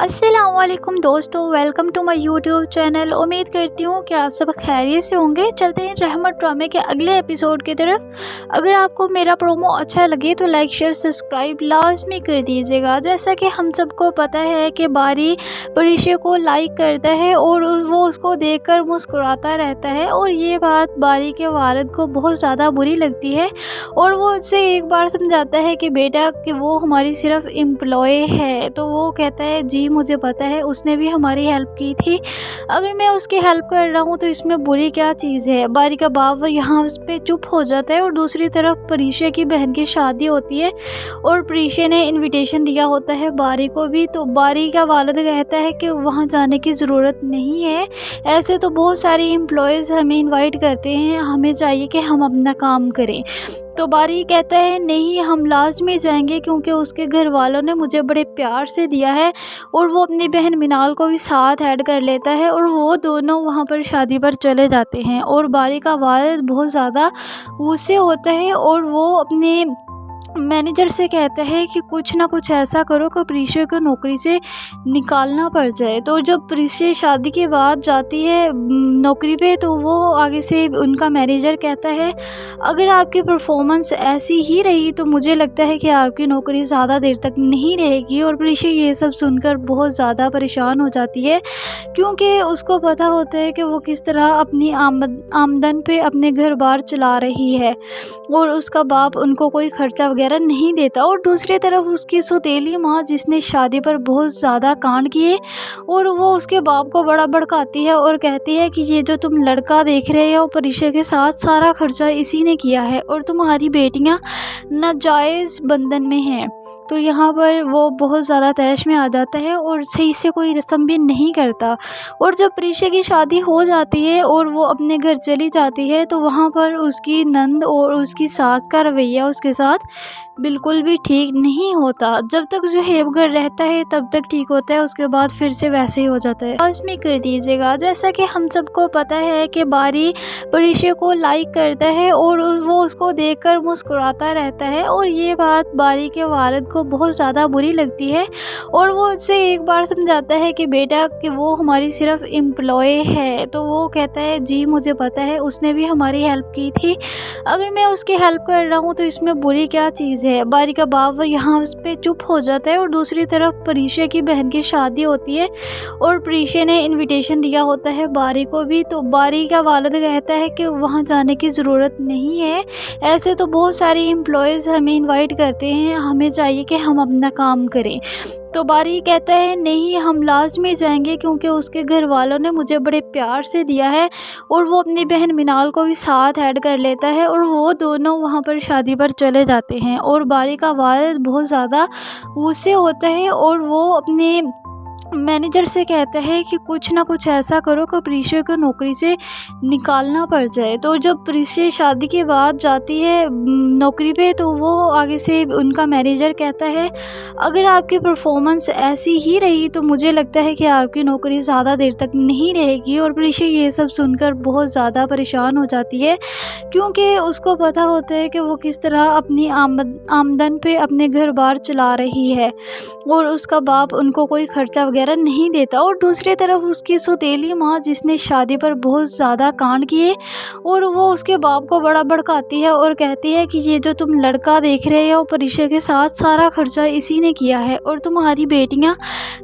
अस्सलामुअलैकुम दोस्तों, welcome to my YouTube channel. उम्मीद करती हूँ कि आप सब खैरियत से होंगे। चलते हैं रहमत ड्रामे के अगले एपिसोड की तरफ। अगर आपको मेरा प्रोमो अच्छा लगे तो लाइक शेयर सब्सक्राइब लाजमी कर दीजिएगा। जैसा कि हम सबको पता है कि बारी परिशे को लाइक करता है और वो उसको देखकर मुस्कुराता रहता है, और ये बात बारी के वालिद को बहुत ज़्यादा बुरी लगती है। और वो उससे एक बार समझाता है कि बेटा कि वो हमारी सिर्फ एम्प्लॉय है। तो वो कहता है जी मुझे पता है, उसने भी हमारी हेल्प की थी। अगर मैं उसकी हेल्प कर रहा हूँ तो इसमें बुरी क्या चीज़ है। बारी का बाप यहाँ पे चुप हो जाता है और दूसरी तरफ परिशे की बहन की शादी होती है और परिशे ने इनविटेशन दिया होता है बारी को भी। तो बारी का वालिद कहता है कि वहाँ जाने की ज़रूरत नहीं है, ऐसे तो बहुत सारी एम्प्लॉयज़ हमें इनवाइट करते हैं, हमें चाहिए कि हम अपना काम करें। तो बारी कहता है नहीं, हम लाजमी जाएंगे क्योंकि उसके घर वालों ने मुझे बड़े प्यार से दिया है। और वो अपनी बहन मिनाल को भी साथ ऐड कर लेता है और वो दोनों वहाँ पर शादी पर चले जाते हैं। और बारी का वालिद बहुत ज़्यादा गुस्से होता है और वो अपने मैनेजर से कहता है कि कुछ ना कुछ ऐसा करो कि परिशे को नौकरी से निकालना पड़ जाए। तो जब परिशे शादी के बाद जाती है नौकरी पे, तो वो आगे से उनका मैनेजर कहता है अगर आपकी परफॉर्मेंस ऐसी ही रही तो मुझे लगता है कि आपकी नौकरी ज़्यादा देर तक नहीं रहेगी। और परिशे ये सब सुनकर बहुत ज़्यादा परेशान हो जाती है, क्योंकि उसको पता होता है कि वो किस तरह अपनी आमदन पे अपने घर बार चला रही है और उसका बाप उनको कोई खर्चा वगैरह नहीं देता। और दूसरी तरफ उसकी सौतेली माँ, जिसने शादी पर बहुत ज़्यादा कांड किए, और वो उसके बाप को बड़ा भड़काती है और कहती है कि ये जो तुम लड़का देख रहे हो परिशे के साथ, सारा खर्चा इसी ने किया है और तुम्हारी बेटियां नाजायज़ बंधन में हैं। तो यहाँ पर वो बहुत ज़्यादा तैश में आ जाता है और सही से कोई रस्म भी नहीं करता। और जब परिशे की शादी हो जाती है और वो अपने घर चली जाती है, तो वहाँ पर उसकी नंद और उसकी सास का रवैया उसके साथ बिल्कुल भी ठीक नहीं होता। जब तक जो घर रहता है तब तक ठीक होता है, उसके बाद फिर से वैसे ही हो जाता है। लाज़मी कर दीजिएगा। जैसा कि हम सबको पता है कि बारी परिशे को लाइक करता है और वो उसको देखकर मुस्कुराता रहता है, और ये बात बारी के वालिद को बहुत ज़्यादा बुरी लगती है। और वो उससे एक बार समझाता है कि बेटा कि वो हमारी सिर्फ एम्प्लॉय है। तो वो कहता है जी मुझे पता है, उसने भी हमारी हेल्प की थी। अगर मैं उसकी हेल्प कर रहा हूँ तो इसमें बुरी क्या चीज़ है। बारी का बाप यहाँ पे चुप हो जाता है और दूसरी तरफ परिशे की बहन की शादी होती है और परिशे ने इनविटेशन दिया होता है बारी को भी। तो बारी का वालिद कहता है कि वहाँ जाने की ज़रूरत नहीं है, ऐसे तो बहुत सारी एम्प्लॉयज़ हमें इनवाइट करते हैं, हमें चाहिए कि हम अपना काम करें। तो बारी कहता है नहीं, हम लाजमी जाएंगे क्योंकि उसके घर वालों ने मुझे बड़े प्यार से दिया है। और वो अपनी बहन मिनाल को भी साथ ऐड कर लेता है और वो दोनों वहाँ पर शादी पर चले जाते हैं। और बारी का वालिद बहुत ज़्यादा गुस्से होता है और वो अपने मैनेजर से कहता है कि कुछ ना कुछ ऐसा करो कि परिशे को नौकरी से निकालना पड़ जाए। तो जब परिशे शादी के बाद जाती है नौकरी पे, तो वो आगे से उनका मैनेजर कहता है अगर आपकी परफॉर्मेंस ऐसी ही रही तो मुझे लगता है कि आपकी नौकरी ज़्यादा देर तक नहीं रहेगी। और परिशे ये सब सुनकर बहुत ज़्यादा परेशान हो जाती है, क्योंकि उसको पता होता है कि वो किस तरह अपनी आमदन पे अपने घर बार चला रही है और उसका बाप उनको कोई खर्चा वगैरह नहीं देता। और दूसरी तरफ उसकी सौतेली माँ, जिसने शादी पर बहुत ज़्यादा कांड किए, और वो उसके बाप को बड़ा भड़काती है और कहती है कि ये जो तुम लड़का देख रहे हो परिशे के साथ, सारा खर्चा इसी ने किया है और तुम्हारी बेटियां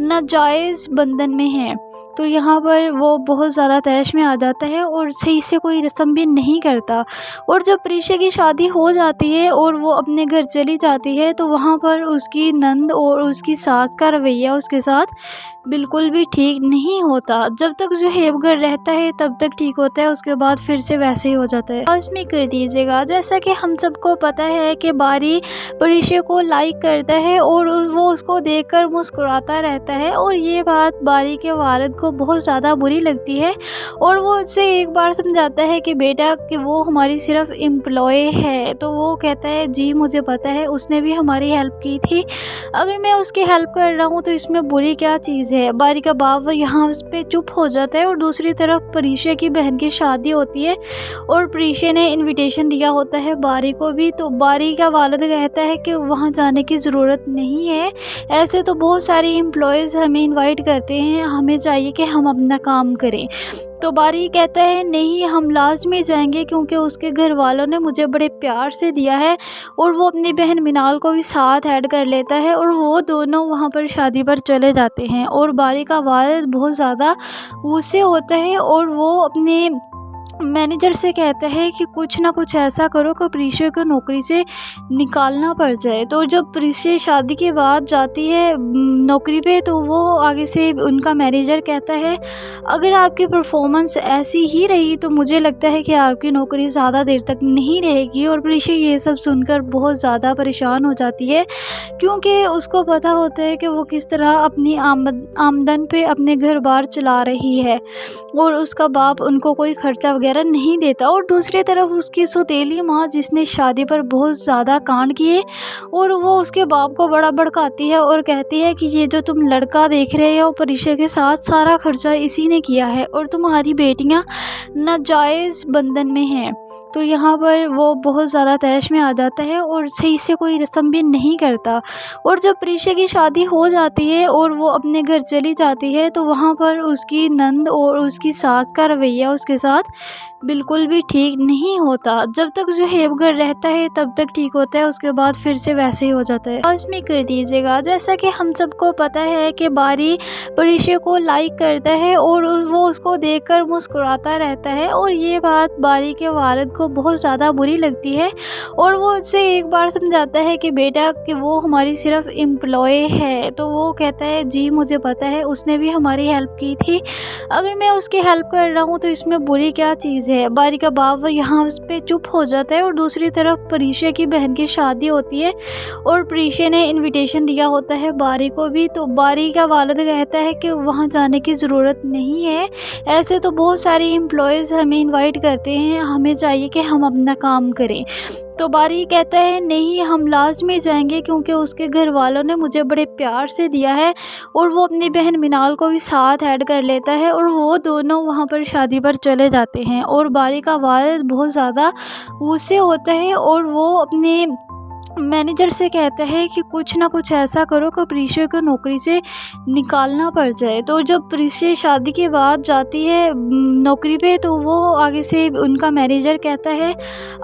नाजायज़ बंधन में हैं। तो यहाँ पर वो बहुत ज़्यादा तैश में आ जाता है और सही से कोई रस्म भी नहीं करता। और जब परिशे की शादी हो जाती है और वो अपने घर चली जाती है, तो वहाँ पर उसकी नंद और उसकी सास का रवैया उसके साथ बिल्कुल भी ठीक नहीं होता। जब तक जो घर रहता है तब तक ठीक होता है, उसके बाद फिर से वैसे ही हो जाता है। लाज़मी कर दीजिएगा। जैसा कि हम सबको पता है कि बारी परिशे को लाइक करता है और वो उसको देखकर मुस्कुराता रहता है, और ये बात बारी के वालिद को बहुत ज़्यादा बुरी लगती है। और वो उससे एक बार समझाता है कि बेटा कि वो हमारी सिर्फ एम्प्लॉय है। तो वो कहता है जी मुझे पता है, उसने भी हमारी हेल्प की थी। अगर मैं उसकी हेल्प कर रहा हूँ तो इसमें बुरी क्या चीज़ है। बारी का बाप यहाँ पे चुप हो जाता है और दूसरी तरफ प्रीशा की बहन की शादी होती है और प्रीशा ने इनविटेशन दिया होता है बारी को भी। तो बारी का वालिद कहता है कि वहाँ जाने की ज़रूरत नहीं है, ऐसे तो बहुत सारे एम्प्लॉयज़ हमें इनवाइट करते हैं, हमें चाहिए कि हम अपना काम करें। तो बारी कहता है नहीं, हम लाजमी जाएंगे क्योंकि उसके घर वालों ने मुझे बड़े प्यार से दिया है। और वो अपनी बहन मिनाल को भी साथ ऐड कर लेता है और वो दोनों वहाँ पर शादी पर चले जाते हैं। और बारी का वालिद बहुत ज़्यादा गुस्से होता है और वो अपने मैनेजर से कहता है कि कुछ ना कुछ ऐसा करो कि प्रीशा को नौकरी से निकालना पड़ जाए। तो जब प्रीशा शादी के बाद जाती है नौकरी पे, तो वो आगे से उनका मैनेजर कहता है अगर आपकी परफॉर्मेंस ऐसी ही रही तो मुझे लगता है कि आपकी नौकरी ज़्यादा देर तक नहीं रहेगी। और प्रीशा ये सब सुनकर बहुत ज़्यादा परेशान हो जाती है क्योंकि उसको पता होता है कि वो किस तरह अपनी आमदन पे अपने घर बार चला रही है और उसका बाप उनको कोई खर्चा वगैरह नहीं देता। और दूसरी तरफ उसकी सौतेली माँ जिसने शादी पर बहुत ज़्यादा कांड किए और वो उसके बाप को बड़ा भड़काती है और कहती है कि ये जो तुम लड़का देख रहे हो प्रीशा के साथ, सारा खर्चा इसी ने किया है और तुम्हारी बेटियाँ नाजायज़ बंधन में हैं। तो यहाँ पर वो बहुत ज़्यादा तैश में आ जाता है और सही से कोई रस्म भी नहीं करता। और जब प्रीशा की शादी हो जाती है और वो अपने घर चली जाती है, तो वहाँ पर उसकी नंद और उसकी सास का रवैया उसके साथ बिल्कुल भी ठीक नहीं होता। जब तक जुहेब घर रहता है तब तक ठीक होता है, उसके बाद फिर से वैसे ही हो जाता है। लाज़मी कर दीजिएगा। जैसा कि हम सबको पता है कि बारी प्रीशा को लाइक करता है और वो उसको देखकर मुस्कुराता रहता है और ये बात बारी के वालिद को बहुत ज़्यादा बुरी लगती है। और वो उससे एक बार समझाता है कि बेटा कि वो हमारी सिर्फ एम्प्लॉय है। तो वो कहता है जी मुझे पता है, उसने भी हमारी हेल्प की थी, अगर मैं उसकी हेल्प कर रहा हूँ तो इसमें बुरी क्या चीज़ है। बारी का बाप यहाँ पे चुप हो जाता है और दूसरी तरफ प्रीशा की बहन की शादी होती है और प्रीशा ने इनविटेशन दिया होता है बारी को भी। तो बारी का वालिद कहता है कि वहाँ जाने की ज़रूरत नहीं है, ऐसे तो बहुत सारे एम्प्लॉयज़ हमें इनवाइट करते हैं, हमें चाहिए कि हम अपना काम करें। तो बारी कहता है नहीं, हम लाजमी जाएंगे क्योंकि उसके घर वालों ने मुझे बड़े प्यार से दिया है। और वो अपनी बहन मिनाल को भी साथ ऐड कर लेता है और वो दोनों वहाँ पर शादी पर चले जाते हैं। और बारी का वालिद बहुत ज़्यादा गुस्से होता है और वो अपने मैनेजर से कहता है कि कुछ ना कुछ ऐसा करो कि प्रीशा को नौकरी से निकालना पड़ जाए। तो जब प्रीशा शादी के बाद जाती है नौकरी पे, तो वो आगे से उनका मैनेजर कहता है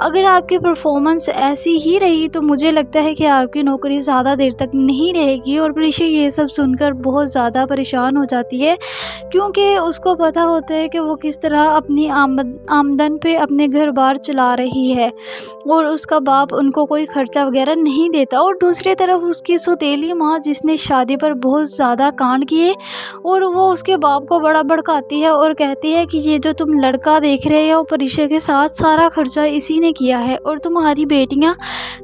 अगर आपकी परफॉर्मेंस ऐसी ही रही तो मुझे लगता है कि आपकी नौकरी ज़्यादा देर तक नहीं रहेगी। और प्रीशा ये सब सुनकर बहुत ज़्यादा परेशान हो जाती है क्योंकि उसको पता होता है कि वो किस तरह अपनी आमदन पे अपने घर बार चला रही है और उसका बाप उनको कोई खर्चा वगैरह नहीं देता। और दूसरी तरफ उसकी सौतेली माँ जिसने शादी पर बहुत ज़्यादा कांड किए और वो उसके बाप को बड़ा भड़काती है और कहती है कि ये जो तुम लड़का देख रहे हो प्रीशा के साथ, सारा खर्चा इसी ने किया है और तुम्हारी बेटियाँ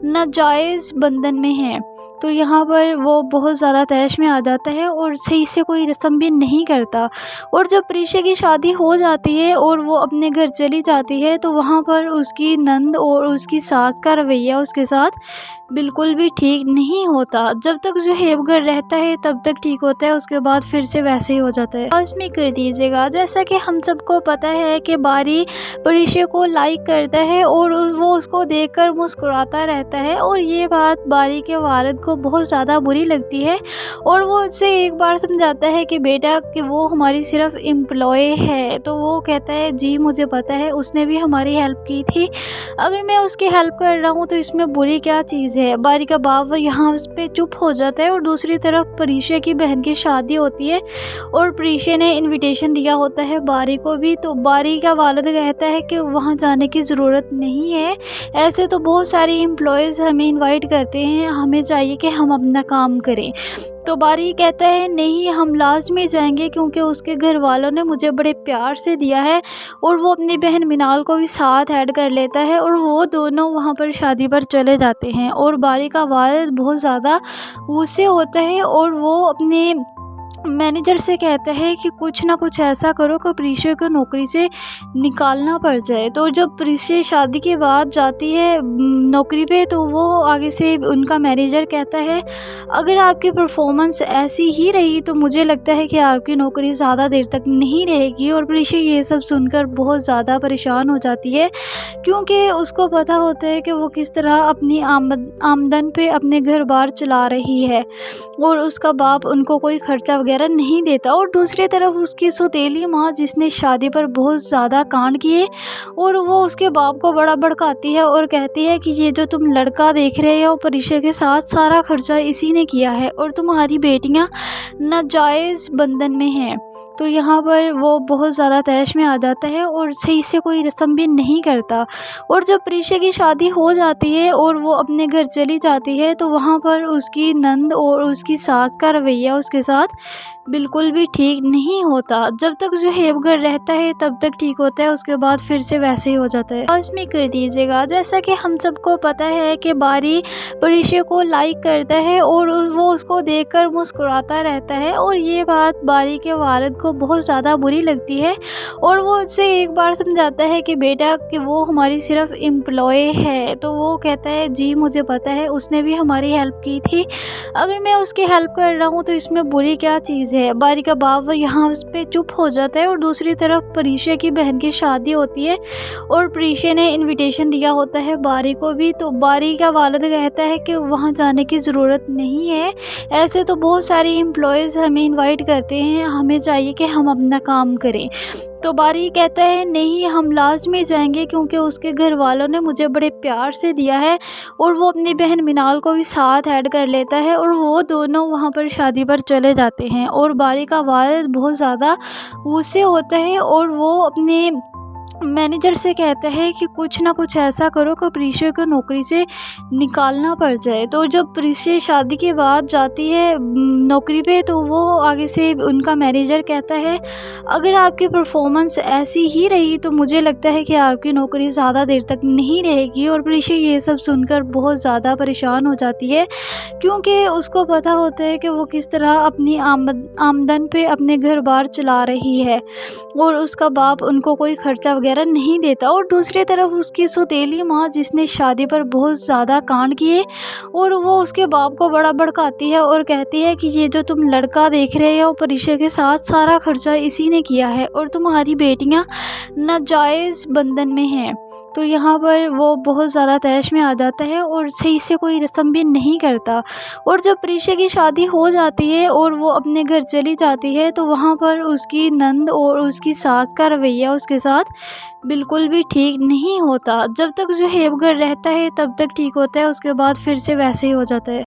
नाजायज़ बंधन में हैं। तो यहाँ पर वो बहुत ज़्यादा तैश में आ जाता है और सही से कोई रस्म भी नहीं करता। और जब प्रीशा की शादी हो जाती है और वो अपने घर चली जाती है, तो वहाँ पर उसकी नंद और उसकी सास का रवैया उसके साथ बिल्कुल भी ठीक नहीं होता। जब तक जुहेब घर रहता है तब तक ठीक होता है, उसके बाद फिर से वैसे ही हो जाता है। लाज़मी कर दीजिएगा। जैसा कि हम सबको पता है कि बारी प्रीशा को लाइक करता है और वो उसको देखकर मुस्कुराता रहता है और ये बात बारी के वालिद को बहुत ज़्यादा बुरी लगती है। और वो उससे एक बार समझाता है कि बेटा कि वो हमारी सिर्फ एम्प्लॉय है। तो वो कहता है जी मुझे पता है, उसने भी हमारी हेल्प की थी, अगर मैं उसकी हेल्प कर रहा हूँ तो इसमें बुरी क्या चीज़ है। बारी का बाप यहाँ पे चुप हो जाता है और दूसरी तरफ प्रीशा की बहन की शादी होती है और प्रीशा ने इनविटेशन दिया होता है बारी को भी। तो बारी का वालिद कहता है कि वहाँ जाने की ज़रूरत नहीं है, ऐसे तो बहुत सारे एम्प्लॉयज़ हमें इनवाइट करते हैं, हमें चाहिए कि हम अपना काम करें। तो बारी कहता है नहीं, हम लाजमी जाएंगे क्योंकि उसके घर वालों ने मुझे बड़े प्यार से दिया है। और वो अपनी बहन मिनाल को भी साथ ऐड कर लेता है और वो दोनों वहाँ पर शादी पर चले जाते हैं। और बारी का वालिद बहुत ज़्यादा गुस्से होता है और वो अपने मैनेजर से कहता है कि कुछ ना कुछ ऐसा करो कि प्रीशा को नौकरी से निकालना पड़ जाए। तो जब प्रीशा शादी के बाद जाती है नौकरी पे, तो वो आगे से उनका मैनेजर कहता है, अगर आपकी परफॉर्मेंस ऐसी ही रही तो मुझे लगता है कि आपकी नौकरी ज़्यादा देर तक नहीं रहेगी। और प्रीशा ये सब सुनकर बहुत ज़्यादा परेशान हो जाती है, क्योंकि उसको पता होता है कि वो किस तरह अपनी आमदन पे अपने घर बार चला रही है और उसका बाप उनको कोई खर्चा वगैरह नहीं देता। और दूसरी तरफ उसकी सौतेली माँ, जिसने शादी पर बहुत ज़्यादा कांड किए, और वो उसके बाप को बड़ा भड़काती है और कहती है कि ये जो तुम लड़का देख रहे हो प्रीशा के साथ, सारा खर्चा इसी ने किया है और तुम्हारी बेटियां नाजायज़ बंधन में हैं। तो यहाँ पर वो बहुत ज़्यादा तैश में आ जाता है और सही से कोई रस्म भी नहीं करता। और जब प्रीशा की शादी हो जाती है और वो अपने घर चली जाती है, तो वहाँ पर उसकी नंद और उसकी सास का रवैया उसके साथ बिल्कुल भी ठीक नहीं होता। जब तक जो हेमगढ़ रहता है तब तक ठीक होता है, उसके बाद फिर से वैसे ही हो जाता है। लाजमी कर दीजिएगा। जैसा कि हम सबको पता है कि बारी प्रीशा को लाइक करता है और वो उसको देखकर मुस्कुराता रहता है, और ये बात बारी के वालिद को बहुत ज़्यादा बुरी लगती है। और वो उससे एक बार समझाता है कि बेटा, कि वो हमारी सिर्फ एम्प्लॉय है। तो वो कहता है, जी मुझे पता है, उसने भी हमारी हेल्प की थी, अगर मैं उसकी हेल्प कर रहा हूँ तो इसमें बुरी क्या चीज़ है। बारी का बाप यहाँ उस पे चुप हो जाता है। और दूसरी तरफ प्रीशा की बहन की शादी होती है और प्रीशा ने इनविटेशन दिया होता है बारी को भी। तो बारी का वालिद कहता है कि वहाँ जाने की ज़रूरत नहीं है, ऐसे तो बहुत सारे एम्प्लॉयज़ हमें इनवाइट करते हैं, हमें चाहिए कि हम अपना काम करें। तो बारी कहता है, नहीं हम लाजमी जाएंगे, क्योंकि उसके घर वालों ने मुझे बड़े प्यार से दिया है। और वो अपनी बहन मिनाल को भी साथ ऐड कर लेता है और वो दोनों वहाँ पर शादी पर चले जाते हैं। और बारी का वालिद बहुत ज़्यादा गुस्से होता है और वो अपने मैनेजर से कहता है कि कुछ ना कुछ ऐसा करो कि प्रीशा को नौकरी से निकालना पड़ जाए। तो जब प्रीशा शादी के बाद जाती है नौकरी पे, तो वो आगे से उनका मैनेजर कहता है, अगर आपकी परफॉर्मेंस ऐसी ही रही तो मुझे लगता है कि आपकी नौकरी ज़्यादा देर तक नहीं रहेगी। और प्रीशा ये सब सुनकर बहुत ज़्यादा परेशान हो जाती है, क्योंकि उसको पता होता है कि वो किस तरह अपनी आमदन पे अपने घर बार चला रही है और उसका बाप उनको कोई खर्चा वगैरह नहीं देता। और दूसरी तरफ उसकी सौतेली माँ, जिसने शादी पर बहुत ज़्यादा कांड किए, और वो उसके बाप को बड़ा भड़काती है और कहती है कि ये जो तुम लड़का देख रहे हो प्रीशा के साथ, सारा खर्चा इसी ने किया है और तुम्हारी बेटियां नाजायज़ बंधन में हैं। तो यहाँ पर वो बहुत ज़्यादा तैश में आ जाता है और सही से कोई रस्म भी नहीं करता। और जब प्रीशा की शादी हो जाती है और वो अपने घर चली जाती है, तो वहाँ पर उसकी नंद और उसकी सास का रवैया उसके साथ बिल्कुल भी ठीक नहीं होता। जब तक जो हेमगढ़ रहता है तब तक ठीक होता है, उसके बाद फिर से वैसे ही हो जाता है।